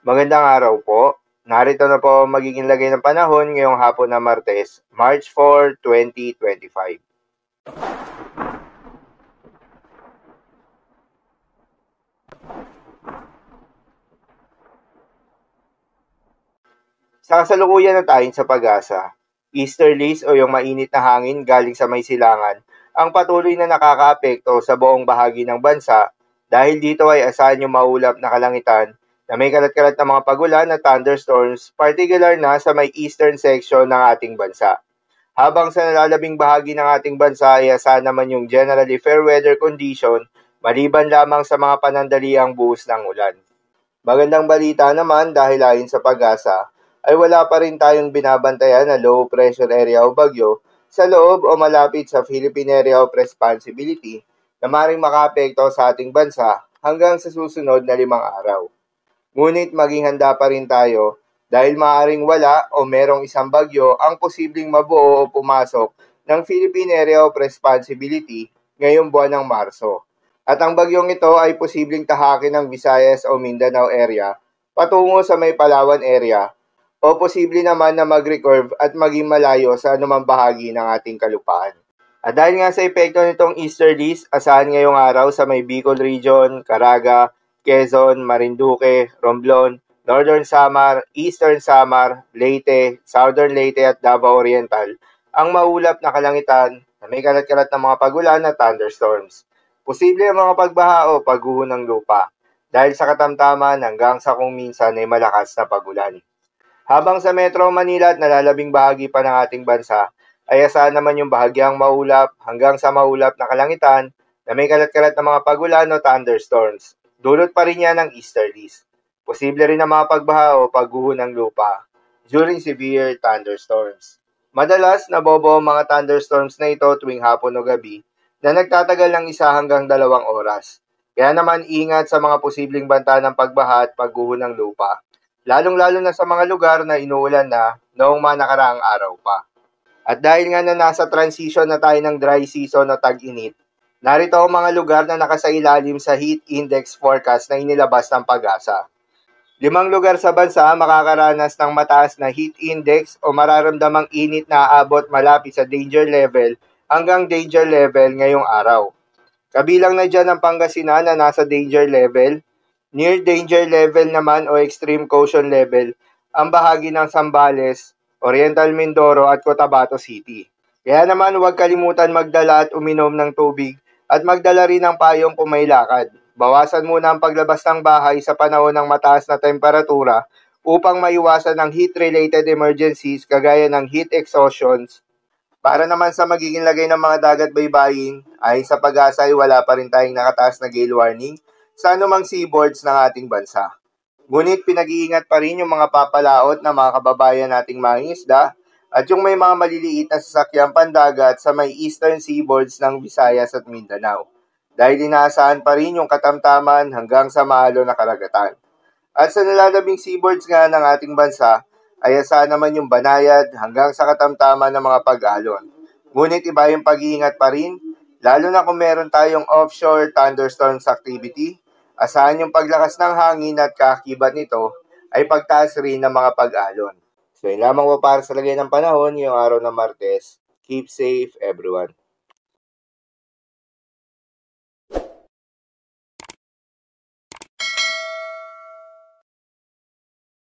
Magandang araw po. Narito na po ang magiging lagay ng panahon ngayong hapon na Martes, March 4, 2025. Sa kasalukuyan na tayo sa pag-asa, easterlies o yung mainit na hangin galing sa may silangan ang patuloy na nakakaapekto sa buong bahagi ng bansa dahil dito ay asahan yung maulap na kalangitan na may kalat-kalat na mga pagulan at thunderstorms, particular na sa may eastern section ng ating bansa. Habang sa nalalabing bahagi ng ating bansa ay asahan naman yung generally fair weather condition maliban lamang sa mga panandaliang buhos ng ulan. Magandang balita naman dahil ayon sa pag-asa ay wala pa rin tayong binabantayan na low pressure area o bagyo sa loob o malapit sa Philippine Area of Responsibility na maring makaapekto sa ating bansa hanggang sa susunod na 5 araw. Ngunit maging handa pa rin tayo dahil maaring wala o merong isang bagyo ang posibleng mabuo o pumasok ng Philippine Area of Responsibility ngayong buwan ng Marso. At ang bagyong ito ay posibleng tahakin ng Visayas o Mindanao area patungo sa may Palawan area o posible naman na mag-recurve at maging malayo sa anumang bahagi ng ating kalupaan. At dahil nga sa epekto nitong easterlies, asahan ngayong araw sa may Bicol Region, Caraga, Quezon, Marinduque, Romblon, Northern Samar, Eastern Samar, Leyte, Southern Leyte at Davao Oriental ang maulap na kalangitan na may kalat-kalat na mga pagulan at thunderstorms. Posible ang mga pagbaha o pagguho ng lupa dahil sa katamtaman hanggang sa kung minsan ay malakas na pagulan. Habang sa Metro Manila at nalalabing bahagi pa ng ating bansa, ay asahan naman yung bahagyang maulap hanggang sa maulap na kalangitan na may kalat-kalat na mga pagulan o thunderstorms. Dulot pa rin yan ng easterlies. Posible rin na mga pagbaha o pagguho ng lupa during severe thunderstorms. Madalas, nabobo ang mga thunderstorms na ito tuwing hapon o gabi na nagtatagal ng 1 hanggang 2 oras. Kaya naman ingat sa mga posibleng banta ng pagbaha at pagguho ng lupa, lalong-lalo na sa mga lugar na inuulan na noong mga nakaraang araw pa. At dahil nga na nasa transition na tayo ng dry season o tag-init, narito ang mga lugar na nakasailalim sa heat index forecast na inilabas ng pag-asa. 5 lugar sa bansa makakaranas ng mataas na heat index o mararamdamang init na aabot malapit sa danger level hanggang danger level ngayong araw. Kabilang na dyan ang Pangasinan na nasa danger level, near danger level naman o extreme caution level ang bahagi ng Zambales, Oriental Mindoro at Cotabato City. Kaya naman huwag kalimutan magdala at uminom ng tubig at magdala rin ng payong kung may lakad. Bawasan muna ang paglabas ng bahay sa panahon ng mataas na temperatura upang maiwasan ang heat-related emergencies kagaya ng heat exhaustions. Para naman sa magiging lagay ng mga dagat baybayin, ay sa pag-asa ay wala pa rin tayong nakataas na gale warning sa anumang seaboards ng ating bansa. Ngunit pinag-iingat pa rin yung mga papalaot na mga kababayan nating mangingisda at yung may mga maliliit na sasakyang pandagat sa may eastern seaboards ng Visayas at Mindanao. Dahil inaasahan pa rin yung katamtaman hanggang sa maalo na karagatan. At sa nalalabing seaboards nga ng ating bansa, ay asahan naman yung banayad hanggang sa katamtaman ng mga pag-alon. Ngunit iba yung pag-iingat pa rin, lalo na kung meron tayong offshore thunderstorms activity. Asahan yung paglakas ng hangin at kaakibat nito ay pagtaas rin ng mga pag-alon. So yun lamang po para sa lagay ng panahon ngayong araw ng Martes. Keep safe everyone.